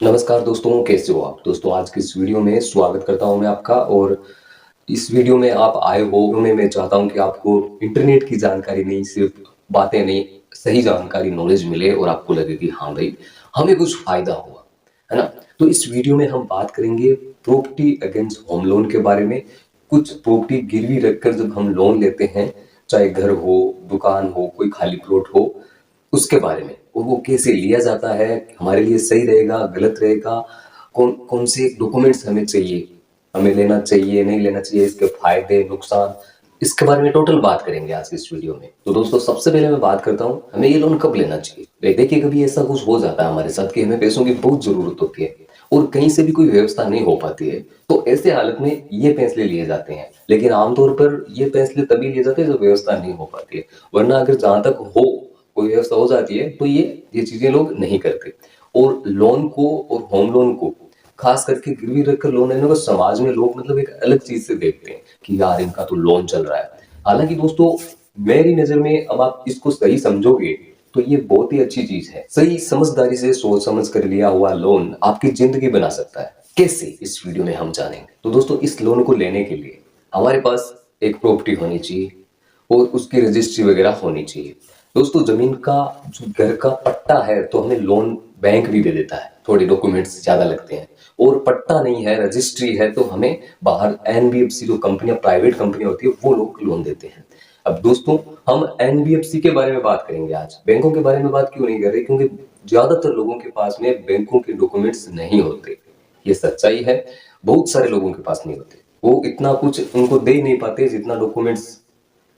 नमस्कार दोस्तों, कैसे हो आप? दोस्तों आज की इस वीडियो में स्वागत करता हूं मैं आपका। और इस वीडियो में आप आए हो में मैं चाहता हूं कि आपको इंटरनेट की जानकारी नहीं, सिर्फ बातें नहीं, सही जानकारी, नॉलेज मिले और आपको लगे कि हाँ भाई, हमें कुछ फायदा हुआ, है ना? तो इस वीडियो में हम बात करेंगे प्रॉपर्टी अगेंस्ट होम लोन के बारे में। कुछ प्रॉपर्टी गिरवी रखकर जब हम लोन लेते हैं, चाहे घर हो, दुकान हो, कोई खाली प्लॉट हो, उसके बारे में, और वो कैसे लिया जाता है, हमारे लिए सही रहेगा, गलत रहेगा, कौन कौन से डॉक्यूमेंट्स हमें चाहिए, हमें लेना चाहिए, नहीं लेना चाहिए, इसके फायदे, नुकसान, इसके बारे में टोटल बात करेंगे आज की इस वीडियो में। तो दोस्तों सबसे पहले मैं बात करता हूँ, हमें ये लोन कब लेना चाहिए। देखिए, कभी ऐसा कुछ हो जाता है हमारे साथ कि हमें पैसों की बहुत जरूरत होती है और कहीं से भी कोई व्यवस्था नहीं हो पाती है, तो ऐसे हालत में ये फैसले लिए जाते हैं। लेकिन आमतौर पर ये फैसले तभी लिए जाते हैं जब व्यवस्था नहीं हो पाती है, वरना अगर जहां तक हो कोई व्यवस्था हो जाती है तो ये चीजें लोग नहीं करते। और लोन को और होम लोन को खास करके गिरवी रखकर लोन लेने को समाज में लोग मतलब एक अलग चीज से देखते हैं कि यार इनका तो लोन चल रहा है। हालांकि दोस्तों, मेरी नजर में अब आप इसको सही समझोगे तो ये बहुत ही अच्छी चीज है। सही समझदारी से सोच समझ कर लिया हुआ लोन आपकी जिंदगी बना सकता है। कैसे, इस वीडियो में हम जानेंगे। तो दोस्तों, इस लोन को लेने के लिए हमारे पास एक प्रॉपर्टी होनी चाहिए और उसकी रजिस्ट्री वगैरह होनी चाहिए। दोस्तों, जमीन का जो घर का पट्टा है तो हमें लोन बैंक भी दे देता है, थोड़े डॉक्यूमेंट्स ज्यादा लगते हैं। और पट्टा नहीं है, रजिस्ट्री है, तो हमें बाहर एनबीएफसी जो कंपनियां, प्राइवेट कंपनियां होती है, वो लोग लोन देते हैं। अब दोस्तों, हम एनबीएफसी के बारे में बात करेंगे आज, बैंकों के बारे में बात क्यों नहीं कर रहे, क्योंकि ज्यादातर लोगों के पास में बैंकों के डॉक्यूमेंट्स नहीं होते। ये सच्चाई है, बहुत सारे लोगों के पास नहीं होते। वो इतना कुछ उनको दे ही नहीं पाते जितना डॉक्यूमेंट्स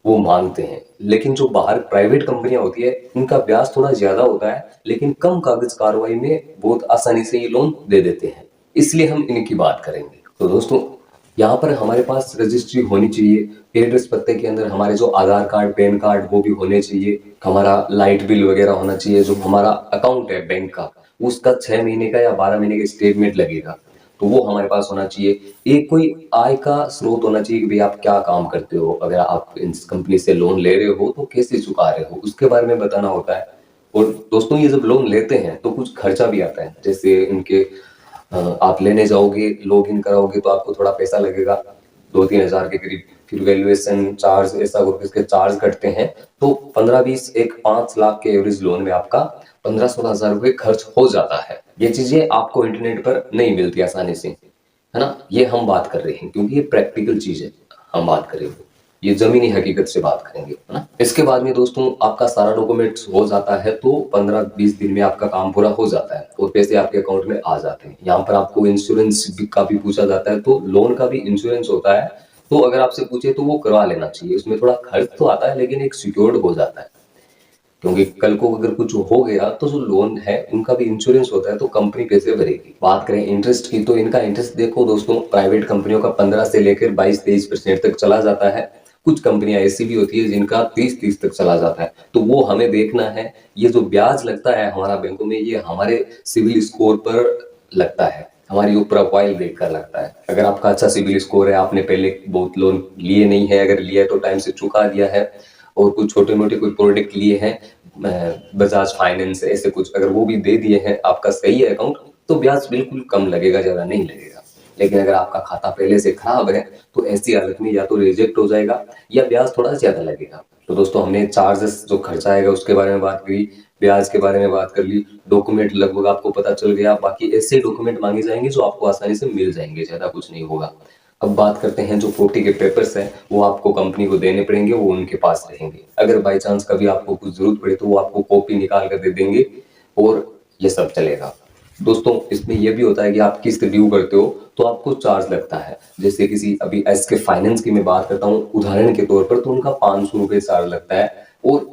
वो मांगते हैं। लेकिन जो बाहर प्राइवेट कंपनियां होती है, उनका ब्याज थोड़ा ज्यादा होता है, लेकिन कम कागज कार्रवाई में बहुत आसानी से ये लोन दे देते हैं, इसलिए हम इनकी बात करेंगे। तो दोस्तों, यहाँ पर हमारे पास रजिस्ट्री होनी चाहिए, एड्रेस पत्ते के अंदर हमारे जो आधार कार्ड, पैन कार्ड, वो भी होने चाहिए। हमारा लाइट बिल वगैरह होना चाहिए, जो हमारा अकाउंट है बैंक का, उसका 6 महीने का या 12 महीने का स्टेटमेंट लगेगा, तो वो हमारे पास होना चाहिए। एक कोई आय का स्रोत होना चाहिए कि भाई आप क्या काम करते हो, अगर आप इस कंपनी से लोन ले रहे हो तो कैसे चुका रहे हो, उसके बारे में बताना होता है। और दोस्तों, ये जब लोन लेते हैं तो कुछ खर्चा भी आता है, जैसे इनके आप लेने जाओगे, लॉग इन कराओगे तो आपको थोड़ा पैसा लगेगा, 2-3 हजार के करीब। फिर वैल्यूएशन चार्ज, ऐसा करके इसके चार्ज कटते हैं। तो 15-20, एक 5 लाख के एवरेज लोन में आपका 15-16 हजार रुपये खर्च हो जाता है। ये चीजें आपको इंटरनेट पर नहीं मिलती आसानी से, है ना? ये हम बात कर रहे हैं क्योंकि ये प्रैक्टिकल चीज है, हम बात करेंगे, ये जमीनी हकीकत से बात करेंगे, है ना? इसके बाद में दोस्तों, आपका सारा डॉक्यूमेंट्स हो जाता है तो 15-20 दिन में आपका काम पूरा हो जाता है और पैसे आपके अकाउंट में आ जाते हैं। यहाँ पर आपको इंश्योरेंस का भी पूछा जाता है, तो लोन का भी इंश्योरेंस होता है। तो अगर आपसे पूछे तो वो करवा लेना चाहिए, उसमें थोड़ा खर्च तो आता है लेकिन एक सिक्योर्ड हो जाता है, क्योंकि कल को अगर कुछ हो गया तो जो लोन है उनका भी इंश्योरेंस होता है, तो कंपनी पैसे भरेगी। बात करें इंटरेस्ट की, तो इनका इंटरेस्ट देखो दोस्तों, प्राइवेट कंपनियों का 15 से लेकर 22-23% तक चला जाता है। कुछ कंपनियां ऐसी भी होती है जिनका 30-30 तक चला जाता है, तो वो हमें देखना है। ये जो ब्याज लगता है हमारा बैंकों में, ये हमारे सिविल स्कोर पर लगता है, हमारी वो प्रोफाइल देखकर लगता है। अगर आपका अच्छा सिविल स्कोर है, आपने पहले बहुत लोन लिए नहीं है, अगर लिया है तो टाइम से चुका दिया है, और कुछ छोटे मोटे कोई प्रोडक्ट लिए हैं, बजाज फाइनेंस ऐसे कुछ, अगर वो भी दे दिए हैं, आपका सही है अकाउंट, तो ब्याज बिल्कुल कम लगेगा, ज्यादा नहीं लगेगा। लेकिन अगर आपका खाता पहले से खराब है तो ऐसी हालत में या तो रिजेक्ट हो जाएगा या ब्याज थोड़ा ज्यादा लगेगा। तो दोस्तों, हमने चार्जेस जो खर्चा आएगा उसके बारे में बात करी, ब्याज के बारे में बात कर ली, डॉक्यूमेंट लगभग आपको पता चल गया। बाकी ऐसे डॉक्यूमेंट मांगे जाएंगे जो आपको आसानी से मिल जाएंगे, ज्यादा कुछ नहीं होगा। अब बात करते हैं, जो प्रॉपर्टी के पेपर्स हैं वो आपको कंपनी को देने पड़ेंगे, वो उनके पास रहेंगे। अगर बाई चांस कभी आपको कुछ जरूरत पड़े तो वो आपको कॉपी निकाल कर दे देंगे और ये सब चलेगा। दोस्तों, इसमें यह भी होता है कि आप किस्त ड्यू करते हो तो आपको चार्ज लगता है। जैसे किसी, अभी एस के फाइनेंस की मैं बात करता हूँ उदाहरण के तौर पर, तो उनका 500 रुपये चार्ज लगता है और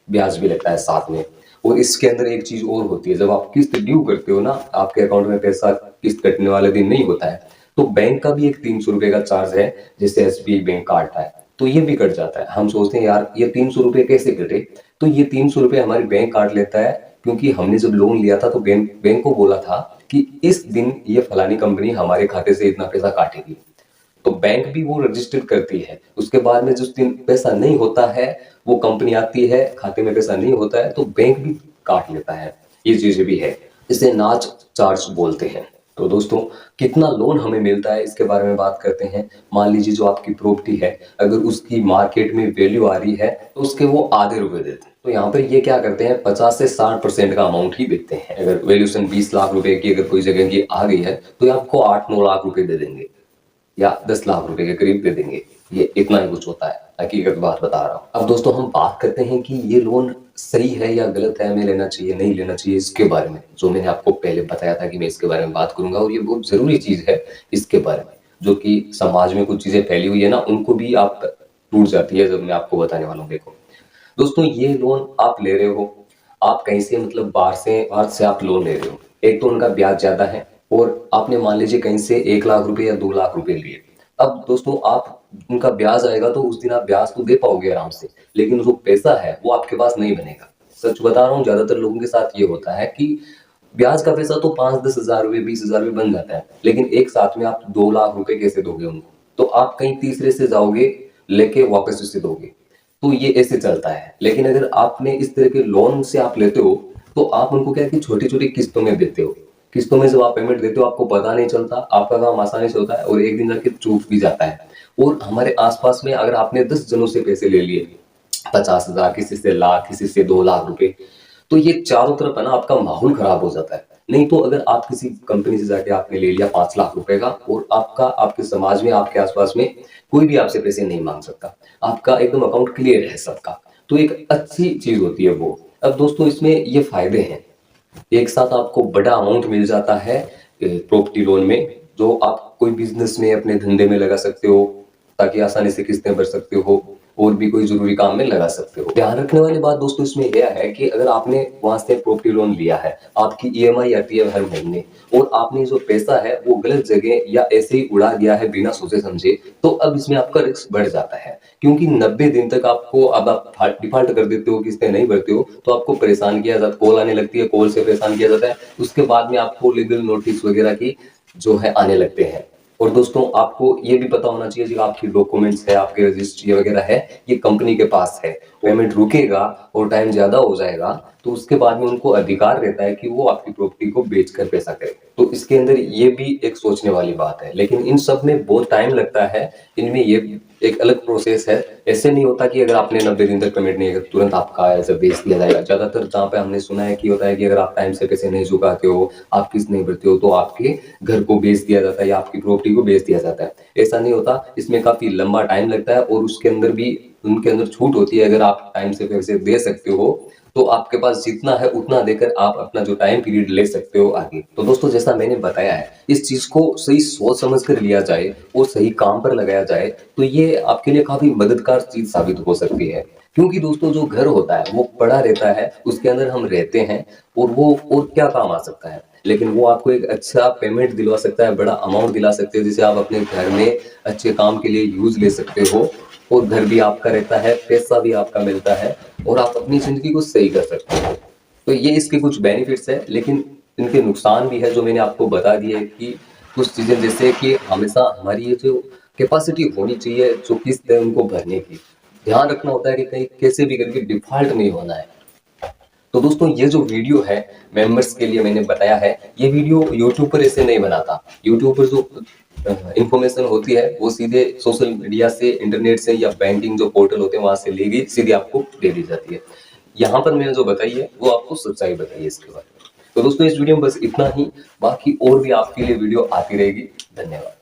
ब्याज भी लगता है साथ में। और इसके अंदर एक चीज और होती है, जब आप किस्त ड्यू करते हो ना, आपके अकाउंट में पैसा किस्त कटने वाले दिन नहीं होता है, तो बैंक का भी एक 300 रुपये का चार्ज है, जैसे एसबीआई बैंक काटता है, तो ये भी कट जाता है। हम सोचते हैं यार ये 300 रुपये कैसे कटे, तो ये 300 रुपये हमारी बैंक काट लेता है, क्योंकि हमने जब लोन लिया था तो बैंक को बोला था कि इस दिन ये फलानी कंपनी हमारे खाते से इतना पैसा काटेगी, तो बैंक भी वो रजिस्टर करती है। उसके बाद में जिस दिन पैसा नहीं होता है, वो कंपनी आती है, खाते में पैसा नहीं होता है तो बैंक भी काट लेता है। ये चीजें भी है। इसे नाच चार्ज बोलते हैं। तो दोस्तों कितना लोन हमें मिलता है इसके बारे में बात करते हैं। मान लीजिए जो आपकी प्रॉपर्टी है, अगर उसकी मार्केट में वैल्यू आ रही है तो उसके वो आधे रुपए देते हैं। तो यहाँ पर ये क्या करते हैं, 50 से 60% का अमाउंट ही देते हैं। अगर वैल्यूएशन 20 लाख रुपए की अगर कोई जगह की आ गई है तो ये आपको 8-9 लाख रुपए दे देंगे या 10 लाख रुपए के करीब दे देंगे। ये इतना ही कुछ होता है, हकीकत बात बता रहा हूँ। अब दोस्तों हम बात करते हैं कि ये लोन सही है या गलत है, हमें लेना चाहिए नहीं लेना चाहिए, इसके बारे में जो मैंने आपको पहले बताया था कि मैं इसके बारे में बात करूंगा। और ये बहुत जरूरी चीज है इसके बारे में, जो कि समाज में कुछ चीजें फैली हुई है ना, उनको भी आप टूट जाती है जब मैं आपको बताने वाला हूँ। देखो दोस्तों, ये लोन आप ले रहे हो, आप कहीं से मतलब बाहर से आप लोन ले रहे हो। एक तो उनका ब्याज ज्यादा है, और आपने मान लीजिए कहीं से 1 लाख रुपए या 2 लाख रुपए लिए। अब दोस्तों आप उनका ब्याज आएगा तो उस दिन आप ब्याज तो दे पाओगे आराम से, लेकिन जो पैसा है वो आपके पास नहीं बनेगा। सच बता रहा हूँ, ज्यादातर लोगों के साथ ये होता है कि ब्याज का पैसा तो 5-10 हजार रुपए 20 हजार रुपए बन जाता है, लेकिन एक साथ में आप 2 लाख रुपए कैसे दोगे उनको? तो आप कहीं तीसरे से जाओगे लेके वापस उससे दोगे। तो ये ऐसे चलता है। लेकिन अगर आपने इस तरह के लोन से आप लेते हो तो आप उनको क्या है कि छोटी छोटी किस्तों में देते हो। किस्तों में जब आप पेमेंट देते हो आपको पता नहीं चलता, आपका काम आसानी से होता है और एक दिन जाके चूक भी जाता है। और हमारे आसपास में अगर आपने 10 जनों से पैसे ले लिए, 50 हजार, किसी से लाख, किसी से 2 लाख रुपए, तो ये चारों तरफ है ना आपका माहौल खराब हो जाता है। नहीं तो अगर आप किसी कंपनी से जाके आपने ले लिया 5 लाख रुपए का, और आपके समाज में आपके आसपास में कोई भी आपसे पैसे नहीं मांग सकता, आपका एकदम अकाउंट क्लियर है सबका, तो एक अच्छी चीज होती है वो। अब दोस्तों इसमें ये फायदे हैं, एक साथ आपको बड़ा अमाउंट मिल जाता है प्रॉपर्टी लोन में, जो आप कोई बिजनेस में अपने धंधे में लगा सकते हो ताकि आसानी से किस्तें भर सकते हो, और भी कोई जरूरी काम में लगा सकते हो। ध्यान रखने वाली बात दोस्तों इसमें यह है कि अगर आपने वहां से प्रॉपर्टी लोन लिया है, आपकी ईएमआई आती है हर महीने, और आपने जो पैसा है वो गलत जगह या ऐसे ही उड़ा दिया है बिना सोचे समझे, तो अब इसमें आपका रिस्क बढ़ जाता है। क्योंकि 90 दिन तक आपको, अब आप डिफॉल्ट कर देते हो, किस्तें नहीं भरते हो, तो आपको परेशान किया जाता, कॉल आने लगती है, कॉल से परेशान किया जाता है, उसके बाद में आपको लीगल नोटिस वगैरह की जो है आने लगते हैं। और दोस्तों आपको ये भी पता होना चाहिए, जो आपकी डॉक्यूमेंट्स है, आपके रजिस्ट्री वगैरह है, ये कंपनी के पास है। पेमेंट रुकेगा और टाइम ज्यादा हो जाएगा तो उसके बाद में उनको अधिकार रहता है कि वो आपकी प्रॉपर्टी को बेचकर पैसा करे। तो इसके अंदर ये भी एक सोचने वाली बात है, लेकिन इन सब में बहुत टाइम लगता है। इनमें ये एक अलग प्रोसेस है। ऐसे नहीं होता कि अगर आपने 90 दिन तक पेमेंट नहीं किया तुरंत आपका ऐसा बेच दिया जाएगा। ज्यादातर जहाँ पे हमने सुना है कि होता है कि अगर आप टाइम से पैसे नहीं चुकाते हो, आप किस्त नहीं भरते हो, तो आपके घर को बेच दिया जाता है या आपकी प्रॉपर्टी को बेच दिया जाता है। ऐसा नहीं होता, इसमें काफी लंबा टाइम लगता है, और उसके अंदर भी उनके अंदर छूट होती है। अगर आप टाइम से पैसे दे सकते हो तो आपके पास जितना है उतना देकर आप अपना जो टाइम पीरियड ले सकते हो आगे। तो दोस्तों जैसा मैंने बताया है, इस चीज को सही सोच समझ कर लिया जाए और सही काम पर लगाया जाए तो ये आपके लिए काफी मददगार चीज साबित हो सकती है। क्योंकि दोस्तों जो घर होता है वो पड़ा रहता है, उसके अंदर हम रहते हैं, और वो और क्या काम आ सकता है, लेकिन वो आपको एक अच्छा पेमेंट दिलवा सकता है, बड़ा अमाउंट दिला सकते हो, जिसे आप अपने घर में अच्छे काम के लिए यूज ले सकते हो, और घर भी आपका रहता है, पैसा भी आपका मिलता है, और आप अपनी जिंदगी को सही कर सकते हो। तो ये इसके कुछ बेनिफिट्स है, लेकिन इनके नुकसान भी है जो मैंने आपको बता दिए है कि कुछ चीजें, जैसे कि हमेशा हमारी ये जो कैपेसिटी होनी चाहिए जो किस्त है उनको भरने की, ध्यान रखना होता है कि कहीं कैसे भी करके डिफॉल्ट नहीं होना है। तो दोस्तों ये जो वीडियो है मेंबर्स के लिए मैंने बताया है, ये वीडियो यूट्यूब पर ऐसे नहीं बनाता। यूट्यूब पर जो इंफॉर्मेशन होती है वो सीधे सोशल मीडिया से, इंटरनेट से, या बैंकिंग जो पोर्टल होते हैं वहां से ली गई सीधे आपको दे दी जाती है। यहाँ पर मैंने जो बताई है वो आपको सच्चाई बताई है इसके बारे में। तो दोस्तों इस वीडियो में बस इतना ही, बाकी और भी आपके लिए वीडियो आती रहेगी। धन्यवाद।